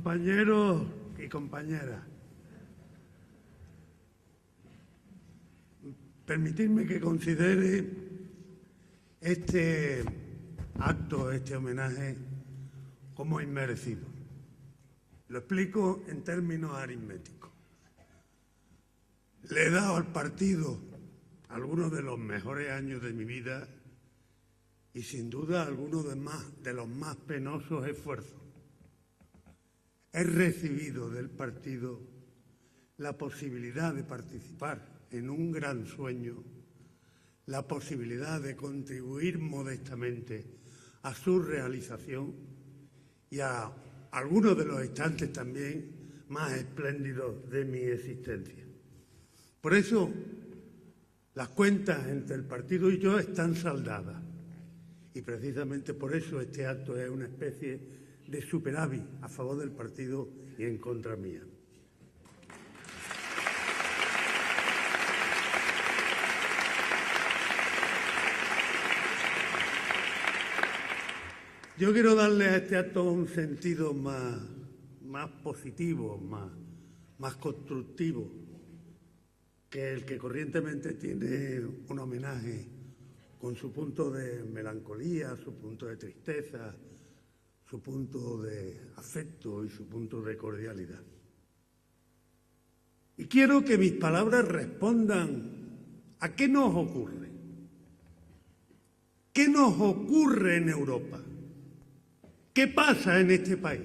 Compañeros y compañeras, permitidme que considere este acto, este homenaje, como inmerecido. Lo explico en términos aritméticos. Le he dado al partido algunos de los mejores años de mi vida y sin duda algunos de los más penosos esfuerzos. He recibido del partido la posibilidad de participar en un gran sueño, la posibilidad de contribuir modestamente a su realización y a algunos de los instantes también más espléndidos de mi existencia. Por eso, las cuentas entre el partido y yo están saldadas y precisamente por eso este acto es una especie de superávit a favor del partido y en contra mía. Yo quiero darle a este acto un sentido más positivo, más constructivo, que el que corrientemente tiene un homenaje con su punto de melancolía, su punto de tristeza, su punto de afecto y su punto de cordialidad. Y quiero que mis palabras respondan a qué nos ocurre. ¿Qué nos ocurre en Europa? ¿Qué pasa en este país?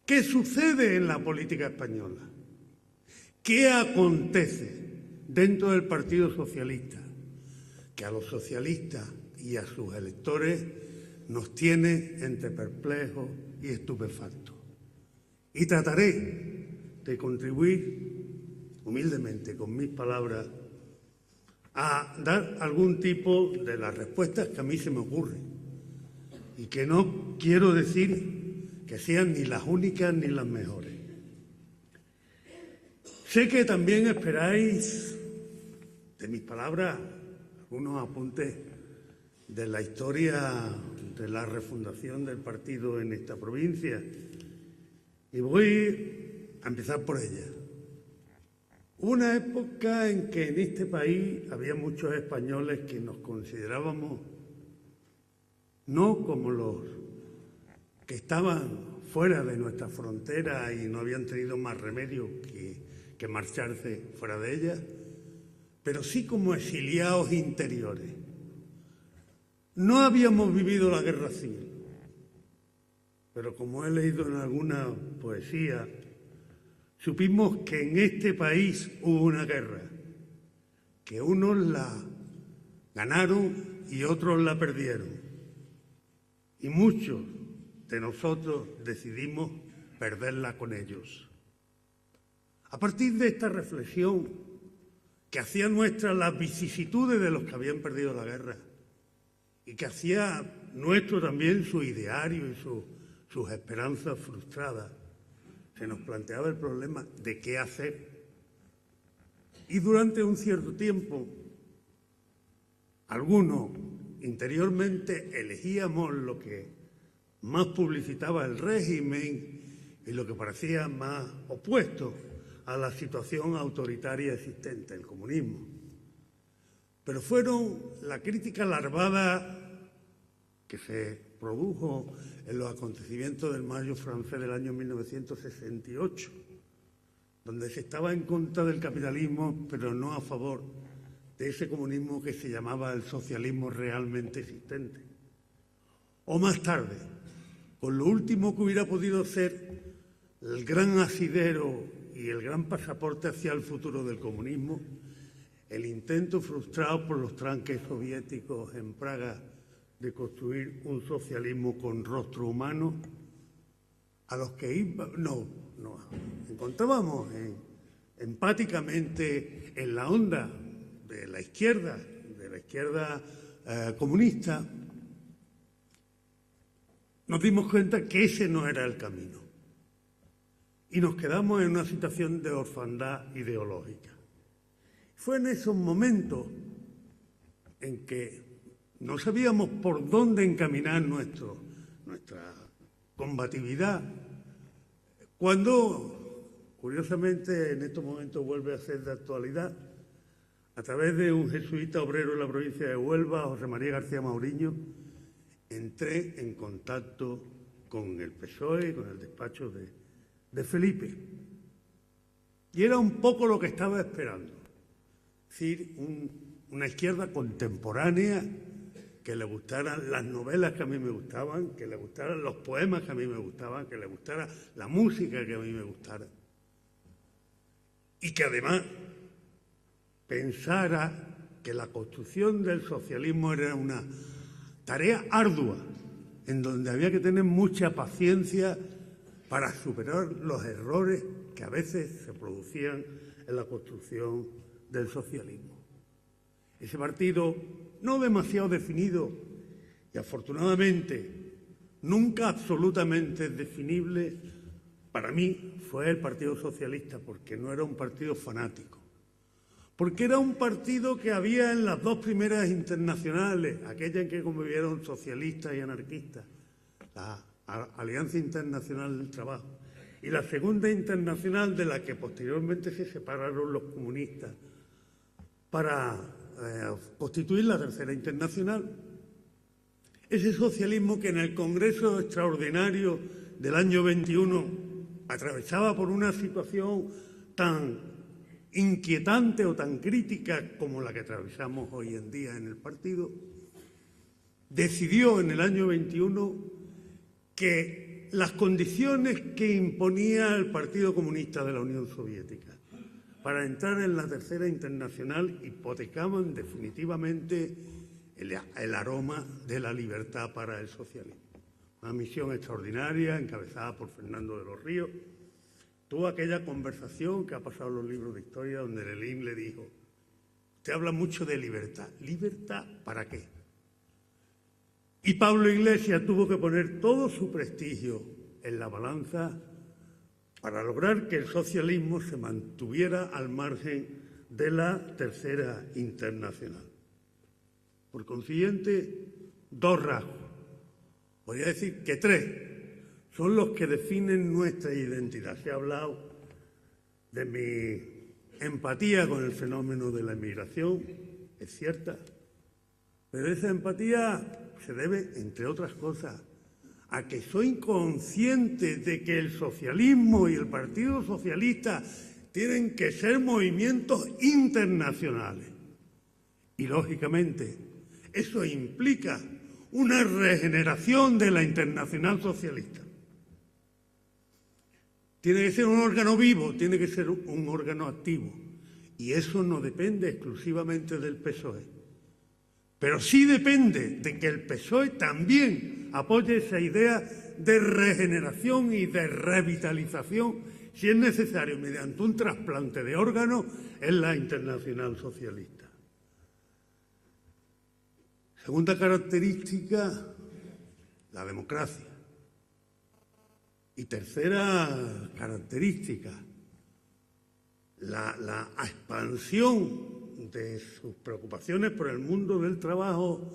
¿Qué sucede en la política española? ¿Qué acontece dentro del Partido Socialista que a los socialistas y a sus electores nos tiene entre perplejos y estupefactos? Y trataré de contribuir humildemente con mis palabras a dar algún tipo de las respuestas que a mí se me ocurren y que no quiero decir que sean ni las únicas ni las mejores. Sé que también esperáis de mis palabras algunos apuntes de la historia de la refundación del partido en esta provincia y voy a empezar por ella. Hubo una época en que en este país había muchos españoles que nos considerábamos no como los que estaban fuera de nuestra frontera y no habían tenido más remedio que marcharse fuera de ella, pero sí como exiliados interiores. No habíamos vivido la guerra civil, pero como he leído en alguna poesía, supimos que en este país hubo una guerra, que unos la ganaron y otros la perdieron. Y muchos de nosotros decidimos perderla con ellos. A partir de esta reflexión que hacía nuestras las vicisitudes de los que habían perdido la guerra y que hacía nuestro también su ideario y sus esperanzas frustradas, se nos planteaba el problema de qué hacer. Y durante un cierto tiempo, algunos interiormente elegíamos lo que más publicitaba el régimen y lo que parecía más opuesto a la situación autoritaria existente, el comunismo. Pero fueron la crítica larvada que se produjo en los acontecimientos del Mayo francés del año 1968, donde se estaba en contra del capitalismo, pero no a favor de ese comunismo que se llamaba el socialismo realmente existente. O más tarde, con lo último que hubiera podido ser el gran asidero y el gran pasaporte hacia el futuro del comunismo, el intento frustrado por los tranques soviéticos en Praga de construir un socialismo con rostro humano, a los que nos encontrábamos empáticamente en la onda de la izquierda comunista, nos dimos cuenta que ese no era el camino. Y nos quedamos en una situación de orfandad ideológica. Fue en esos momentos en que no sabíamos por dónde encaminar nuestra combatividad Cuando, curiosamente, en estos momentos vuelve a ser de actualidad, a través de un jesuita obrero en la provincia de Huelva, José María García Mauriño, entré en contacto con el PSOE, con el despacho de Felipe. Y era un poco lo que estaba esperando. Es decir, una izquierda contemporánea, que le gustaran las novelas que a mí me gustaban, que le gustaran los poemas que a mí me gustaban, que le gustara la música que a mí me gustara. Y que además pensara que la construcción del socialismo era una tarea ardua, en donde había que tener mucha paciencia para superar los errores que a veces se producían en la construcción del socialismo. Ese partido, no demasiado definido y afortunadamente nunca absolutamente definible, para mí fue el Partido Socialista, porque no era un partido fanático, porque era un partido que había en las dos primeras internacionales, aquella en que convivieron socialistas y anarquistas, la Alianza Internacional del Trabajo, y la segunda internacional, de la que posteriormente se separaron los comunistas para constituir la tercera internacional. Ese socialismo que en el Congreso Extraordinario del año 21 atravesaba por una situación tan inquietante o tan crítica como la que atravesamos hoy en día en el partido, decidió en el año 21 que las condiciones que imponía el Partido Comunista de la Unión Soviética para entrar en la tercera internacional hipotecaban definitivamente el aroma de la libertad para el socialismo. Una misión extraordinaria encabezada por Fernando de los Ríos. Tuvo aquella conversación que ha pasado en los libros de historia donde Lenin le dijo: usted habla mucho de libertad. ¿Libertad para qué? Y Pablo Iglesias tuvo que poner todo su prestigio en la balanza para lograr que el socialismo se mantuviera al margen de la tercera internacional. Por consiguiente, dos rasgos, podría decir que tres, son los que definen nuestra identidad. Se ha hablado de mi empatía con el fenómeno de la inmigración, es cierta, pero esa empatía se debe, entre otras cosas, a que soy consciente de que el socialismo y el Partido Socialista tienen que ser movimientos internacionales. Y, lógicamente, eso implica una regeneración de la Internacional Socialista. Tiene que ser un órgano vivo, tiene que ser un órgano activo. Y eso no depende exclusivamente del PSOE. Pero sí depende de que el PSOE también apoye esa idea de regeneración y de revitalización, si es necesario, mediante un trasplante de órganos en la Internacional Socialista. Segunda característica, la democracia. Y tercera característica, la expansión de sus preocupaciones por el mundo del trabajo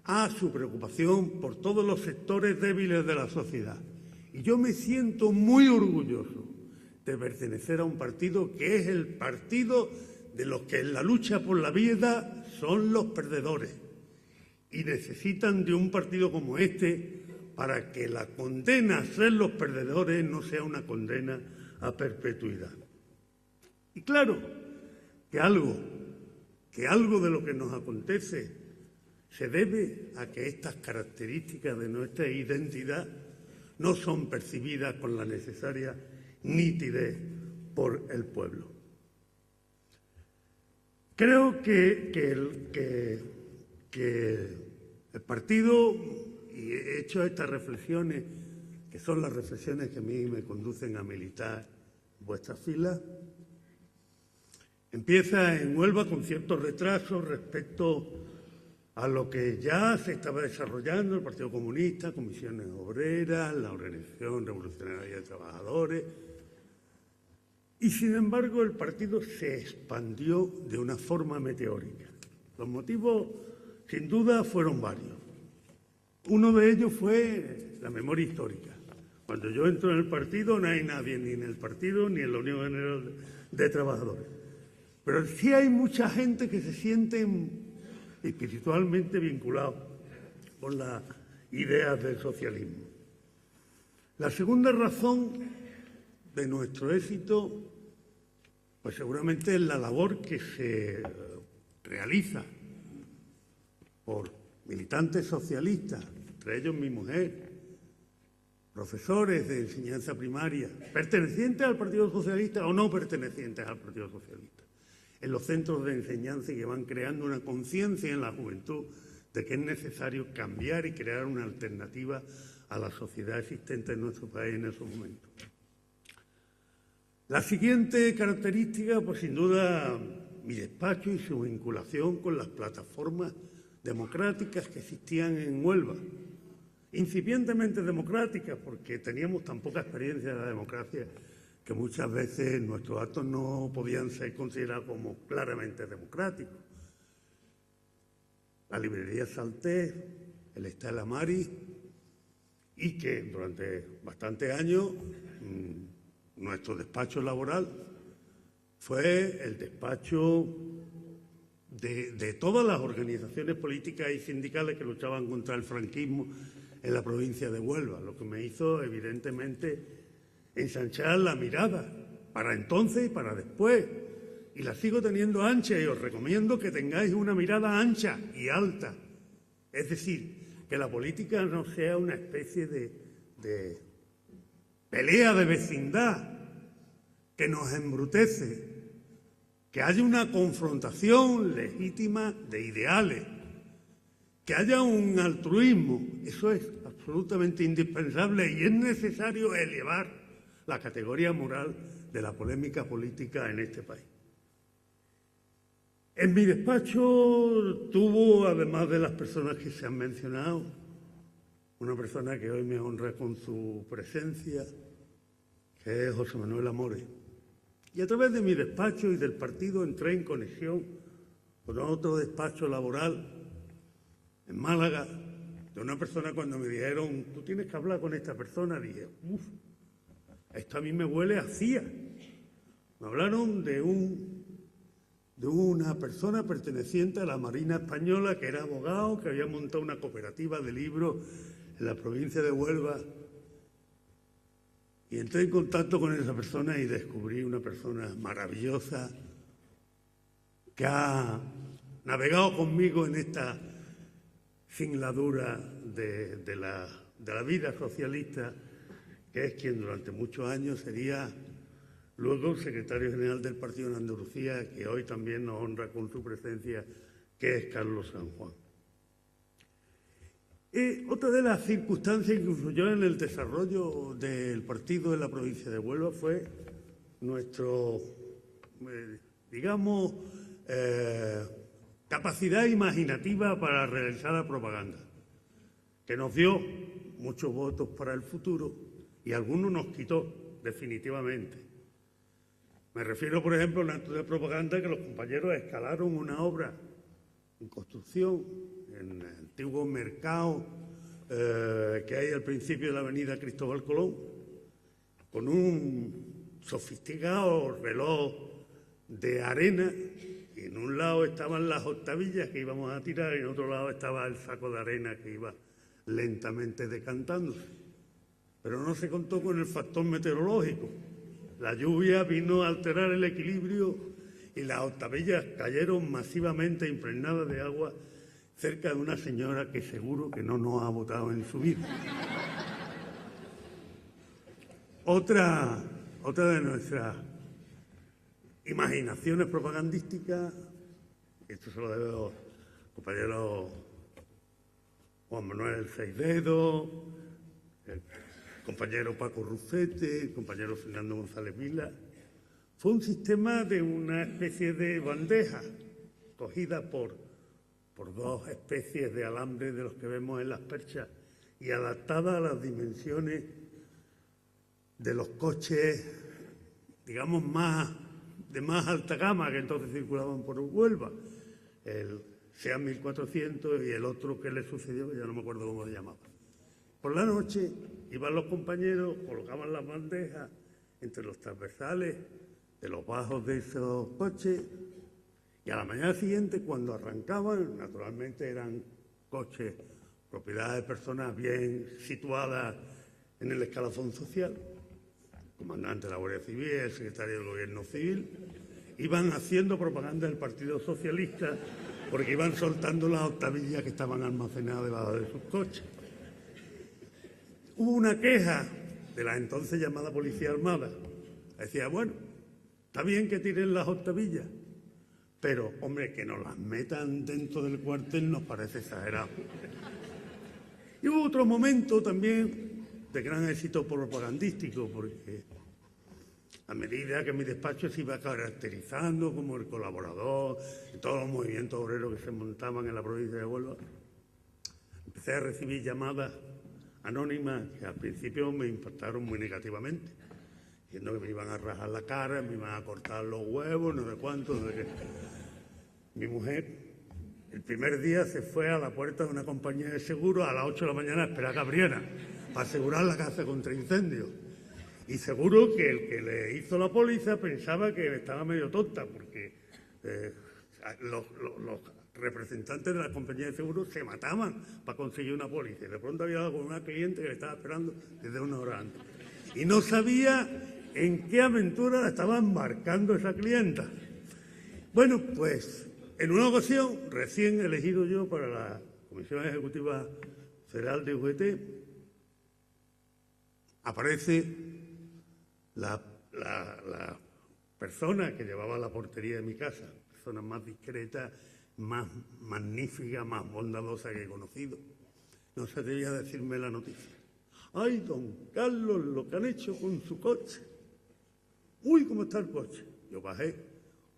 a su preocupación por todos los sectores débiles de la sociedad. Y yo me siento muy orgulloso de pertenecer a un partido que es el partido de los que en la lucha por la vida son los perdedores y necesitan de un partido como este para que la condena a ser los perdedores no sea una condena a perpetuidad. Y claro que algo de lo que nos acontece se debe a que estas características de nuestra identidad no son percibidas con la necesaria nitidez por el pueblo. Creo que el partido, y he hecho estas reflexiones, que son las reflexiones que a mí me conducen a militar en vuestras filas, empieza en Huelva con ciertos retrasos respecto a lo que ya se estaba desarrollando el Partido Comunista, comisiones obreras, la Organización Revolucionaria de Trabajadores. Y, sin embargo, el partido se expandió de una forma meteórica. Los motivos, sin duda, fueron varios. Uno de ellos fue la memoria histórica. Cuando yo entro en el partido no hay nadie ni en el partido ni en la Unión General de Trabajadores. Pero sí hay mucha gente que se siente espiritualmente vinculados con las ideas del socialismo. La segunda razón de nuestro éxito, pues seguramente es la labor que se realiza por militantes socialistas, entre ellos mi mujer, profesores de enseñanza primaria, pertenecientes al Partido Socialista o no pertenecientes al Partido Socialista, en los centros de enseñanza, y que van creando una conciencia en la juventud de que es necesario cambiar y crear una alternativa a la sociedad existente en nuestro país en esos momentos. La siguiente característica, pues sin duda, mi despacho y su vinculación con las plataformas democráticas que existían en Huelva. Incipientemente democráticas, porque teníamos tan poca experiencia de la democracia que muchas veces nuestros actos no podían ser considerados como claramente democráticos. La librería Saltés, el Estela Maris, y que durante bastantes años nuestro despacho laboral fue el despacho de todas las organizaciones políticas y sindicales que luchaban contra el franquismo en la provincia de Huelva, lo que me hizo, evidentemente, ensanchar la mirada para entonces y para después. Y la sigo teniendo ancha, y os recomiendo que tengáis una mirada ancha y alta. Es decir, que la política no sea una especie de pelea de vecindad que nos embrutece, que haya una confrontación legítima de ideales, que haya un altruismo. Eso es absolutamente indispensable y es necesario elevar la categoría moral de la polémica política en este país. En mi despacho tuvo, además de las personas que se han mencionado, una persona que hoy me honra con su presencia, que es José Manuel Amores. Y a través de mi despacho y del partido entré en conexión con otro despacho laboral en Málaga, de una persona. Una me dijeron, tú tienes que hablar con esta persona, dije, esto a mí me huele a CIA. Me hablaron de una persona perteneciente a la Marina Española, que era abogado, que había montado una cooperativa de libros en la provincia de Huelva. Y entré en contacto con esa persona y descubrí una persona maravillosa que ha navegado conmigo en esta singladura de la vida socialista, que es quien durante muchos años sería luego secretario general del Partido en Andalucía, que hoy también nos honra con su presencia, que es Carlos San Juan. Otra de las circunstancias que influyó en el desarrollo del partido en la provincia de Huelva fue nuestro, capacidad imaginativa para realizar la propaganda, que nos dio muchos votos para el futuro y algunos nos quitó definitivamente. Me refiero, por ejemplo, a un acto de propaganda que los compañeros escalaron una obra en construcción en el antiguo mercado que hay al principio de la avenida Cristóbal Colón, con un sofisticado reloj de arena, y en un lado estaban las octavillas que íbamos a tirar y en otro lado estaba el saco de arena que iba lentamente decantándose. Pero no se contó con el factor meteorológico. La lluvia vino a alterar el equilibrio y las octavillas cayeron masivamente impregnadas de agua cerca de una señora que seguro que no nos ha votado en su vida. Otra de nuestras imaginaciones propagandísticas, esto se lo debo al compañero Juan Manuel Seidedo, el compañero Paco Rufete, el compañero Fernando González Vila, fue un sistema de una especie de bandeja cogida por dos especies de alambre de los que vemos en las perchas y adaptada a las dimensiones de los coches, digamos, de más alta gama que entonces circulaban por Huelva, el Seat 1400 y el otro que le sucedió, que ya no me acuerdo cómo se llamaba. Por la noche iban los compañeros, colocaban las bandejas entre los transversales de los bajos de esos coches y a la mañana siguiente, cuando arrancaban, naturalmente eran coches propiedad de personas bien situadas en el escalafón social, el comandante de la Guardia Civil, el secretario del Gobierno Civil, iban haciendo propaganda del Partido Socialista porque iban soltando las octavillas que estaban almacenadas debajo de sus coches. Hubo una queja de la entonces llamada Policía Armada. Decía, bueno, está bien que tiren las octavillas, pero, hombre, que nos las metan dentro del cuartel nos parece exagerado. Y hubo otro momento también de gran éxito propagandístico, porque a medida que mi despacho se iba caracterizando como el colaborador de todos los movimientos obreros que se montaban en la provincia de Huelva, empecé a recibir llamadas anónimas que al principio me impactaron muy negativamente, diciendo que me iban a rajar la cara, me iban a cortar los huevos, no sé cuánto, no sé qué. Mi mujer, el primer día se fue a la puerta de una compañía de seguros a las 8 de la mañana a esperar a que abrieran para asegurar la casa contra incendios. Y seguro que el que le hizo la póliza pensaba que estaba medio tonta, porque los representantes de la compañía de seguros se mataban para conseguir una póliza. Y de pronto había dado con una cliente que le estaba esperando desde una hora antes. Y no sabía en qué aventura la estaba embarcando esa clienta. Bueno, pues en una ocasión, recién elegido yo para la Comisión Ejecutiva Federal de UGT, aparece la persona que llevaba la portería de mi casa, persona más discreta, más magnífica, más bondadosa que he conocido. No se atrevía a decirme la noticia. ¡Ay, don Carlos, lo que han hecho con su coche! ¡Uy, cómo está el coche! Yo bajé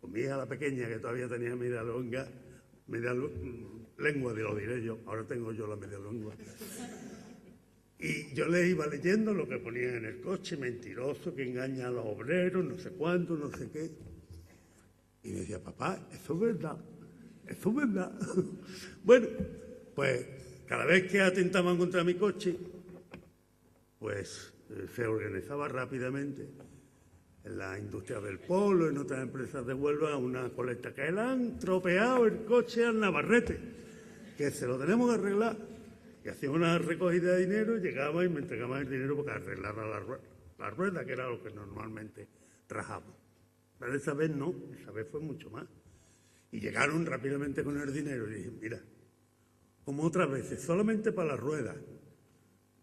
con mi hija la pequeña, que todavía tenía media lengua, lo diré yo, ahora tengo yo la media lengua. Y yo le iba leyendo lo que ponían en el coche, mentiroso, que engaña a los obreros, no sé cuánto, no sé qué. Y me decía, papá, eso es verdad, eso es verdad. Bueno, pues cada vez que atentaban contra mi coche, pues se organizaba rápidamente en la industria del polo, en otras empresas de Huelva, una colecta que le han tropeado el coche al Navarrete, que se lo tenemos que arreglar. Y hacía una recogida de dinero, llegaba y me entregaban el dinero para arreglar la rueda, que era lo que normalmente trajamos. Pero esa vez no, esa vez fue mucho más. Y llegaron rápidamente con el dinero y dije, mira, como otras veces, solamente para las ruedas.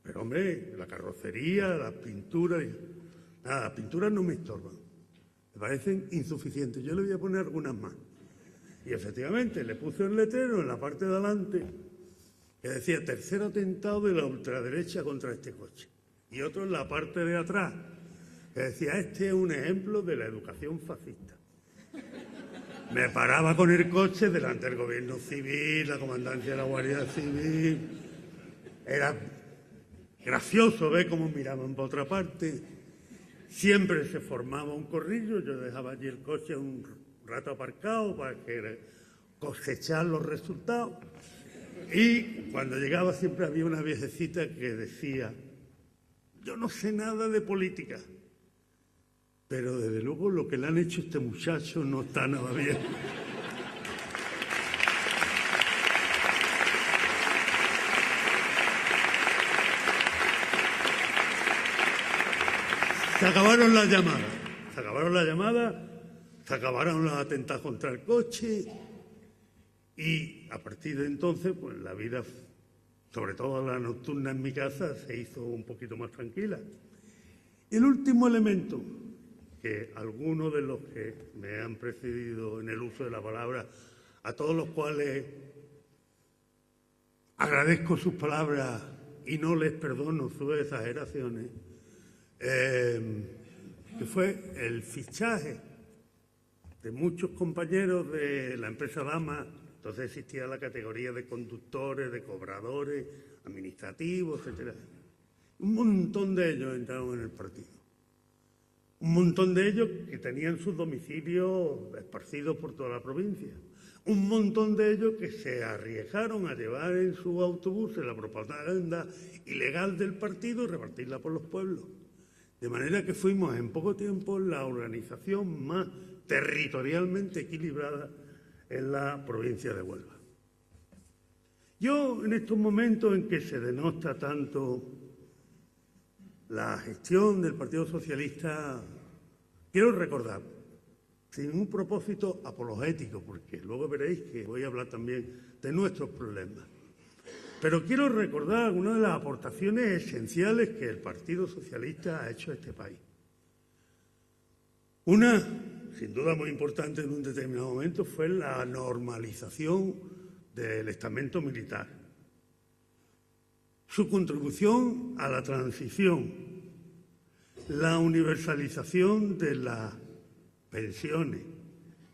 Pero, hombre, la carrocería, las pinturas, nada, las pinturas no me estorban. Me parecen insuficientes. Yo le voy a poner algunas más. Y efectivamente, le puse un letrero en la parte de adelante que decía, tercer atentado de la ultraderecha contra este coche. Y otro en la parte de atrás, que decía, este es un ejemplo de la educación fascista. Me paraba con el coche delante del Gobierno Civil, la comandancia de la Guardia Civil. Era gracioso ver cómo miraban por otra parte. Siempre se formaba un corrillo, yo dejaba allí el coche un rato aparcado para cosechar los resultados. Y cuando llegaba siempre había una viejecita que decía, yo no sé nada de política, pero desde luego lo que le han hecho a este muchacho no está nada bien. Se acabaron las llamadas, se acabaron los atentados contra el coche y a partir de entonces, pues la vida, sobre todo la nocturna en mi casa, se hizo un poquito más tranquila. El último elemento que algunos de los que me han precedido en el uso de la palabra, a todos los cuales agradezco sus palabras y no les perdono sus exageraciones, que fue el fichaje de muchos compañeros de la empresa Dama. Entonces existía la categoría de conductores, de cobradores, administrativos, etcétera. Un montón de ellos entraron en el partido. Un montón de ellos que tenían sus domicilios esparcidos por toda la provincia. un montón de ellos que se arriesgaron a llevar en su autobús la propaganda ilegal del partido y repartirla por los pueblos. De manera que fuimos en poco tiempo la organización más territorialmente equilibrada en la provincia de Huelva. Yo, en estos momentos en que se denota tanto la gestión del Partido Socialista, quiero recordar, sin un propósito apologético, porque luego veréis que voy a hablar también de nuestros problemas, pero quiero recordar algunas de las aportaciones esenciales que el Partido Socialista ha hecho a este país. Una, sin duda muy importante en un determinado momento, fue la normalización del estamento militar. Su contribución a la transición, la universalización de las pensiones,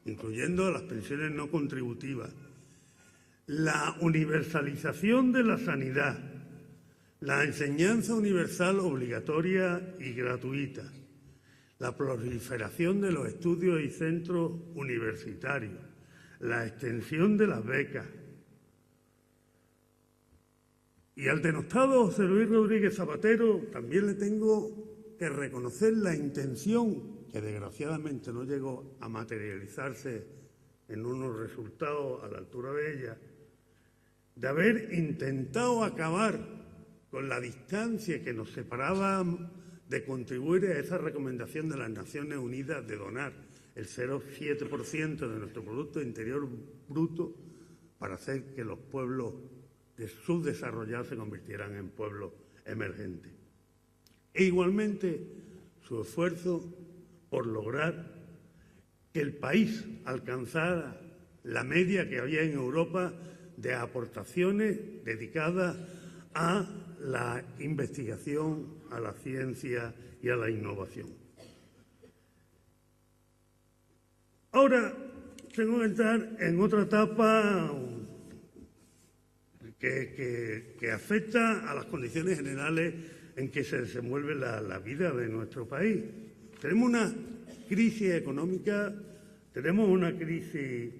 incluyendo las pensiones no contributivas, la universalización de la sanidad, la enseñanza universal obligatoria y gratuita, la proliferación de los estudios y centros universitarios, la extensión de las becas. Y al denostado José Luis Rodríguez Zapatero también le tengo que reconocer la intención, que desgraciadamente no llegó a materializarse en unos resultados a la altura de ella, de haber intentado acabar con la distancia que nos separaba de contribuir a esa recomendación de las Naciones Unidas de donar el 0,7% de nuestro Producto Interior Bruto para hacer que los pueblos subdesarrollados se convirtieran en pueblos emergentes. E igualmente su esfuerzo por lograr que el país alcanzara la media que había en Europa de aportaciones dedicadas a la investigación, a la ciencia y a la innovación. Ahora tengo que entrar en otra etapa que afecta a las condiciones generales en que se desenvuelve la vida de nuestro país. Tenemos una crisis económica, tenemos una crisis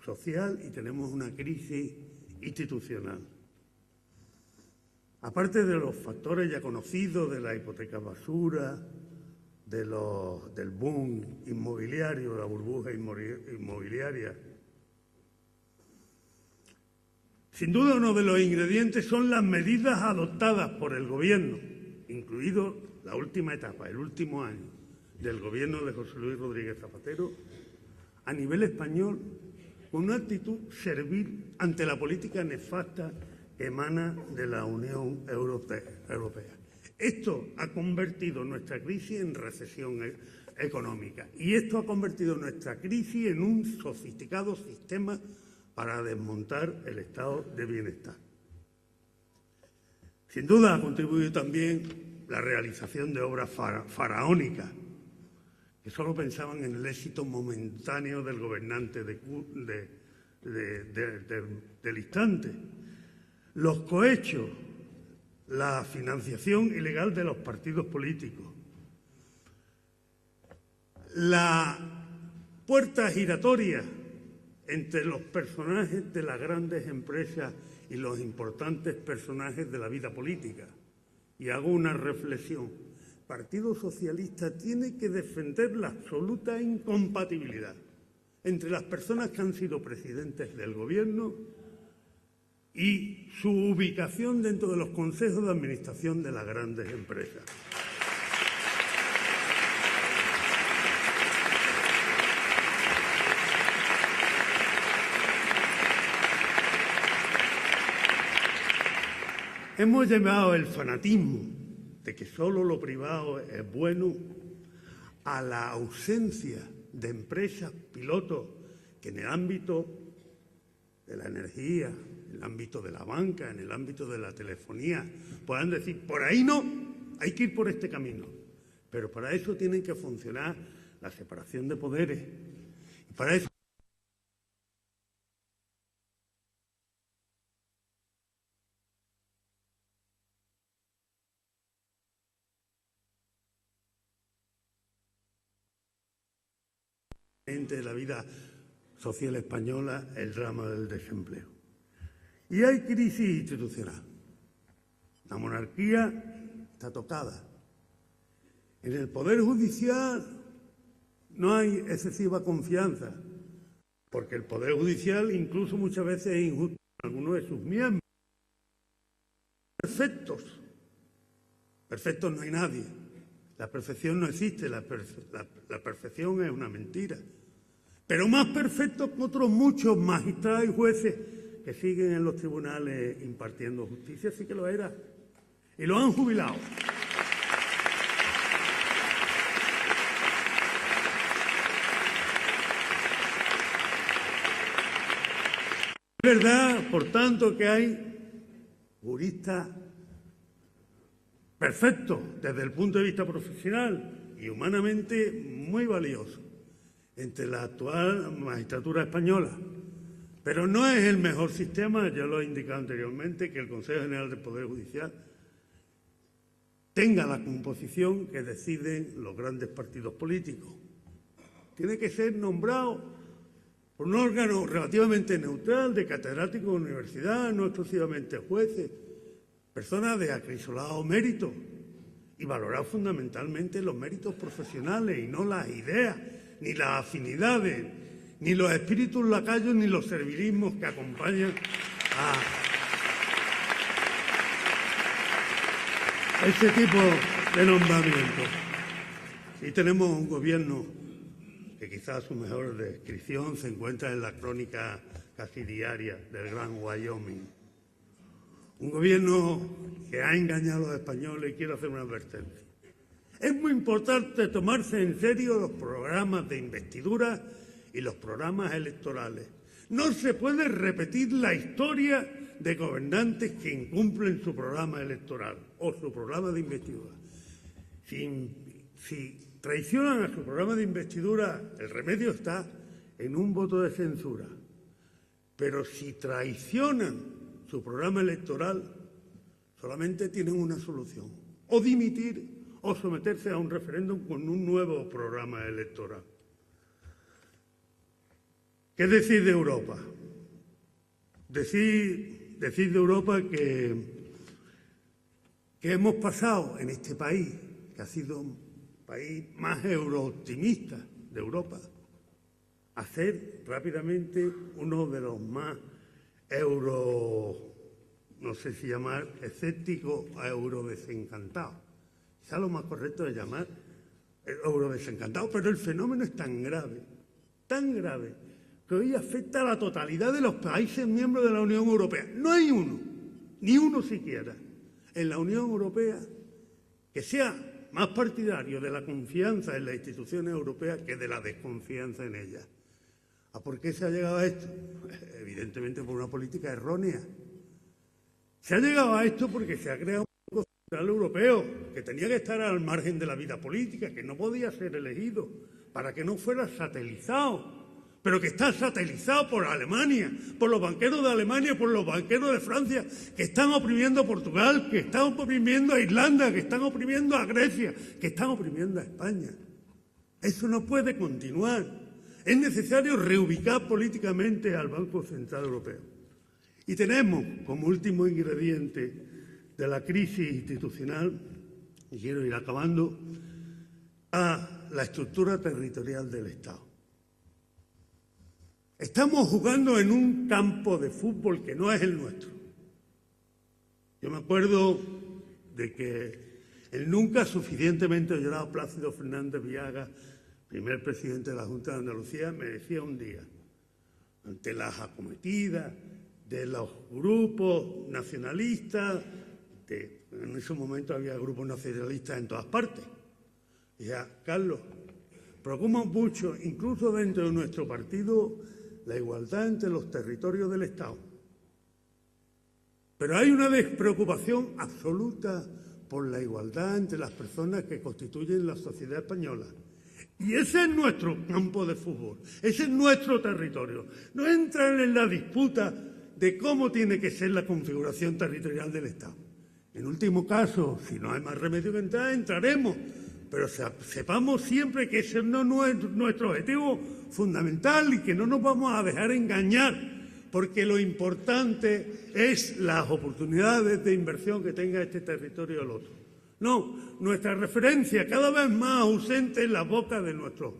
social y tenemos una crisis institucional. Aparte de los factores ya conocidos de la hipoteca basura, del boom inmobiliario, de la burbuja inmobiliaria, sin duda uno de los ingredientes son las medidas adoptadas por el Gobierno, incluido la última etapa, el último año del Gobierno de José Luis Rodríguez Zapatero, a nivel español, con una actitud servil ante la política nefasta que emana de la Unión Europea. Esto ha convertido nuestra crisis en recesión económica y esto ha convertido nuestra crisis en un sofisticado sistema para desmontar el estado de bienestar. Sin duda ha contribuido también la realización de obras faraónicas que solo pensaban en el éxito momentáneo del gobernante del instante. Los cohechos, la financiación ilegal de los partidos políticos, la puerta giratoria entre los personajes de las grandes empresas y los importantes personajes de la vida política. Y hago una reflexión. El Partido Socialista tiene que defender la absoluta incompatibilidad entre las personas que han sido presidentes del Gobierno y su ubicación dentro de los consejos de administración de las grandes empresas. Hemos llamado el fanatismo de que solo lo privado es bueno a la ausencia de empresas pilotos que en el ámbito de la energía, en el ámbito de la banca, en el ámbito de la telefonía, puedan decir, por ahí no, hay que ir por este camino. Pero para eso tienen que funcionar la separación de poderes. Y para eso de la vida social española el drama del desempleo. Y hay crisis institucional. La monarquía está tocada. En el Poder Judicial no hay excesiva confianza, porque el Poder Judicial incluso muchas veces es injusto con algunos de sus miembros. Perfectos. Perfectos no hay nadie. La perfección no existe, la perfección es una mentira. Pero más perfectos que otros muchos magistrados y jueces que siguen en los tribunales impartiendo justicia, sí que lo era. Y lo han jubilado. Es verdad, por tanto, que hay juristas perfectos desde el punto de vista profesional y humanamente muy valiosos entre la actual magistratura española. Pero no es el mejor sistema, ya lo he indicado anteriormente, que el Consejo General del Poder Judicial tenga la composición que deciden los grandes partidos políticos. Tiene que ser nombrado por un órgano relativamente neutral, de catedráticos de universidad, no exclusivamente jueces, personas de acrisolado mérito y valorar fundamentalmente los méritos profesionales y no las ideas, ni las afinidades, ni los espíritus lacayos, ni los servilismos que acompañan a ese tipo de nombramientos. Y tenemos un gobierno que quizás su mejor descripción se encuentra en la crónica casi diaria del Gran Wyoming. Un gobierno que ha engañado a los españoles, y quiero hacer una advertencia. Es muy importante tomarse en serio los programas de investidura y los programas electorales. No se puede repetir la historia de gobernantes que incumplen su programa electoral o su programa de investidura. Si traicionan a su programa de investidura, el remedio está en un voto de censura. Pero si traicionan su programa electoral, solamente tienen una solución: o dimitir o someterse a un referéndum con un nuevo programa electoral. ¿Qué decir de Europa? Decir de Europa que hemos pasado en este país, que ha sido un país más eurooptimista de Europa, a ser rápidamente uno de los más no sé si llamar escéptico a eurodesencantado. Quizá lo más correcto es llamar eurodesencantado, pero el fenómeno es tan grave, que hoy afecta a la totalidad de los países miembros de la Unión Europea. No hay uno, ni uno siquiera, en la Unión Europea que sea más partidario de la confianza en las instituciones europeas que de la desconfianza en ellas. ¿Por qué se ha llegado a esto? Evidentemente por una política errónea. Se ha llegado a esto porque se ha creado un Banco Central Europeo que tenía que estar al margen de la vida política, que no podía ser elegido, para que no fuera satelizado, pero que está satelizado por Alemania, por los banqueros de Alemania, por los banqueros de Francia, que están oprimiendo a Portugal, que están oprimiendo a Irlanda, que están oprimiendo a Grecia, que están oprimiendo a España. Eso no puede continuar. Es necesario reubicar políticamente al Banco Central Europeo. Y tenemos como último ingrediente de la crisis institucional, y quiero ir acabando, a la estructura territorial del Estado. Estamos jugando en un campo de fútbol que no es el nuestro. Yo me acuerdo de que el nunca suficientemente llorado Plácido Fernández Villaga, primer presidente de la Junta de Andalucía, me decía un día, ante las acometidas de los grupos nacionalistas, en ese momento había grupos nacionalistas en todas partes, decía: Carlos, preocupa mucho, incluso dentro de nuestro partido, la igualdad entre los territorios del Estado. Pero hay una despreocupación absoluta por la igualdad entre las personas que constituyen la sociedad española. Y ese es nuestro campo de fútbol, ese es nuestro territorio. No entran en la disputa de cómo tiene que ser la configuración territorial del Estado. En último caso, si no hay más remedio que entrar, entraremos, pero sepamos siempre que ese no es nuestro objetivo fundamental y que no nos vamos a dejar engañar, porque lo importante es las oportunidades de inversión que tenga este territorio o el otro. No, nuestra referencia, cada vez más ausente en la boca de nuestros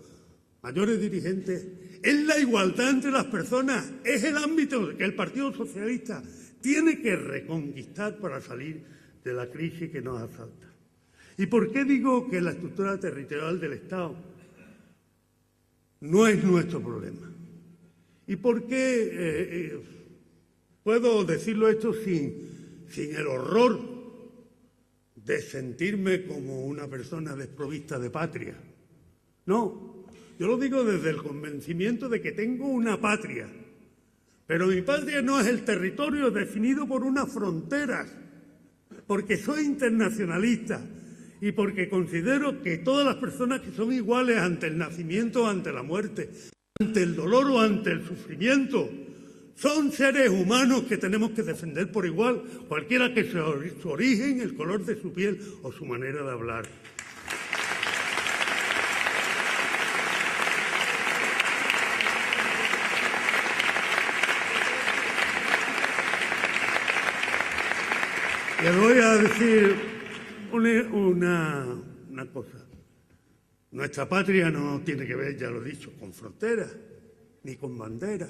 mayores dirigentes, es la igualdad entre las personas, es el ámbito que el Partido Socialista tiene que reconquistar para salir de la crisis que nos asalta. ¿Y por qué digo que la estructura territorial del Estado no es nuestro problema? ¿Y por qué puedo decirlo esto sin el horror de sentirme como una persona desprovista de patria? No, yo lo digo desde el convencimiento de que tengo una patria, pero mi patria no es el territorio definido por unas fronteras, porque soy internacionalista y porque considero que todas las personas que son iguales ante el nacimiento o ante la muerte, ante el dolor o ante el sufrimiento, son seres humanos que tenemos que defender por igual, cualquiera que sea su origen, el color de su piel o su manera de hablar. Les voy a decir una cosa. Nuestra patria no tiene que ver, ya lo he dicho, con fronteras ni con banderas.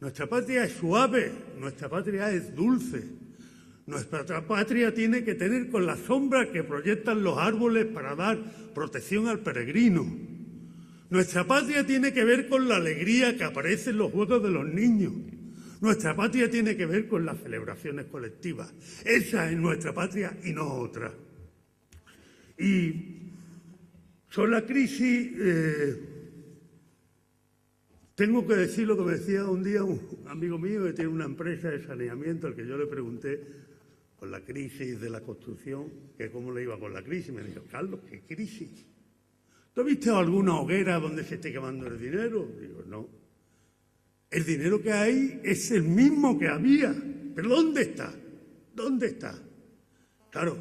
Nuestra patria es suave, nuestra patria es dulce. Nuestra patria tiene que tener con la sombra que proyectan los árboles para dar protección al peregrino. Nuestra patria tiene que ver con la alegría que aparece en los juegos de los niños. Nuestra patria tiene que ver con las celebraciones colectivas. Esa es nuestra patria y no otra. Y sobre la crisis, tengo que decir lo que me decía un día un amigo mío que tiene una empresa de saneamiento, al que yo le pregunté por la crisis de la construcción, que cómo le iba con la crisis. Me dijo, Carlos, ¿qué crisis? ¿Tú has visto alguna hoguera donde se esté quemando el dinero? Digo, no. El dinero que hay es el mismo que había. ¿Pero dónde está? ¿Dónde está? Claro,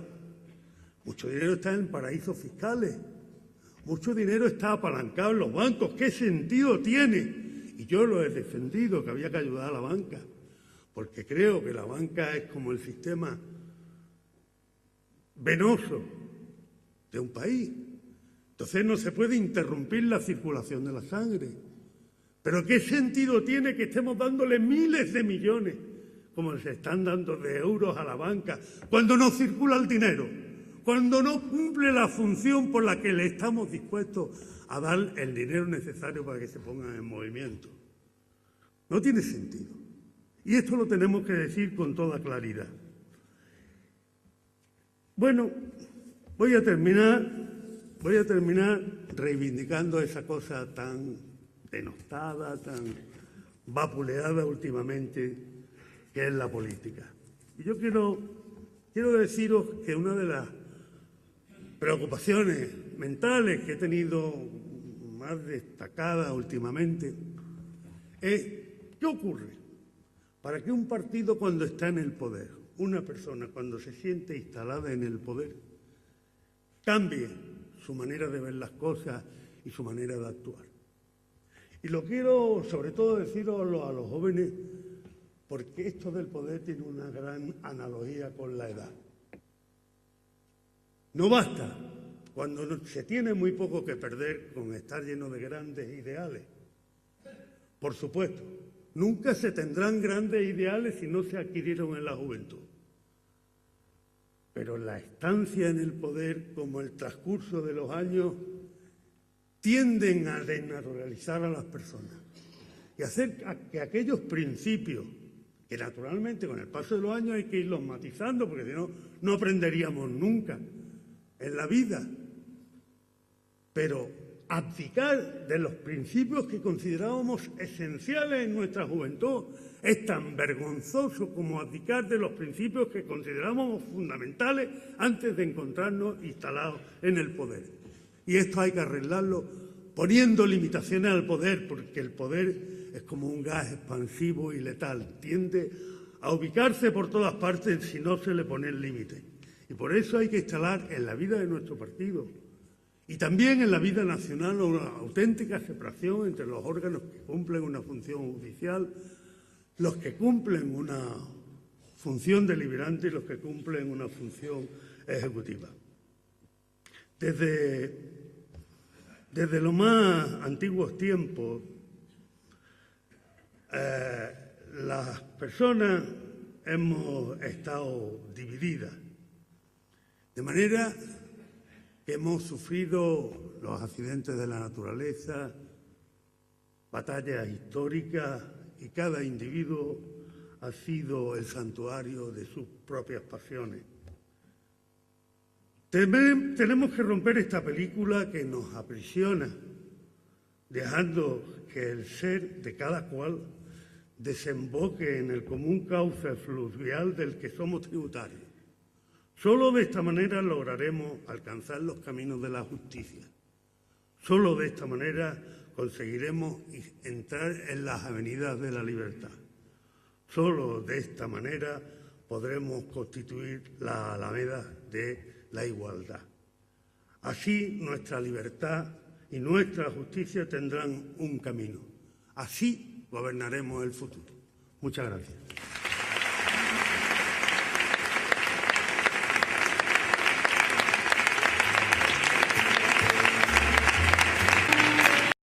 mucho dinero está en paraísos fiscales. Mucho dinero está apalancado en los bancos. ¿Qué sentido tiene? Y yo lo he defendido, que había que ayudar a la banca, porque creo que la banca es como el sistema venoso de un país. Entonces no se puede interrumpir la circulación de la sangre. Pero ¿qué sentido tiene que estemos dándole miles de millones, como se están dando de euros a la banca, cuando no circula el dinero? Cuando no cumple la función por la que le estamos dispuestos a dar el dinero necesario para que se pongan en movimiento. No tiene sentido. Y esto lo tenemos que decir con toda claridad. Bueno, voy a terminar reivindicando esa cosa tan denostada, tan vapuleada últimamente, que es la política. Y yo quiero deciros que una de las preocupaciones mentales que he tenido más destacadas últimamente es ¿qué ocurre para que un partido, cuando está en el poder, una persona cuando se siente instalada en el poder, cambie su manera de ver las cosas y su manera de actuar? Y lo quiero sobre todo decirlo a los jóvenes, porque esto del poder tiene una gran analogía con la edad. No basta, cuando se tiene muy poco que perder, con estar lleno de grandes ideales. Por supuesto, nunca se tendrán grandes ideales si no se adquirieron en la juventud. Pero la estancia en el poder, como el transcurso de los años, tienden a desnaturalizar a las personas y hacer que aquellos principios, que naturalmente con el paso de los años hay que irlos matizando, porque si no, no aprenderíamos nunca en la vida, pero abdicar de los principios que considerábamos esenciales en nuestra juventud es tan vergonzoso como abdicar de los principios que considerábamos fundamentales antes de encontrarnos instalados en el poder. Y esto hay que arreglarlo poniendo limitaciones al poder, porque el poder es como un gas expansivo y letal. Tiende a ubicarse por todas partes si no se le pone el límite. Y por eso hay que instalar en la vida de nuestro partido Y también en la vida nacional una auténtica separación entre los órganos que cumplen una función judicial, los que cumplen una función deliberante y los que cumplen una función ejecutiva. Desde los más antiguos tiempos, las personas hemos estado divididas, de manera que hemos sufrido los accidentes de la naturaleza, batallas históricas, y cada individuo ha sido el santuario de sus propias pasiones. Tenemos que romper esta película que nos aprisiona, dejando que el ser de cada cual desemboque en el común cauce fluvial del que somos tributarios. Solo de esta manera lograremos alcanzar los caminos de la justicia. Solo de esta manera conseguiremos entrar en las avenidas de la libertad. Solo de esta manera podremos constituir la alameda de la igualdad. Así nuestra libertad y nuestra justicia tendrán un camino. Así gobernaremos el futuro. Muchas gracias.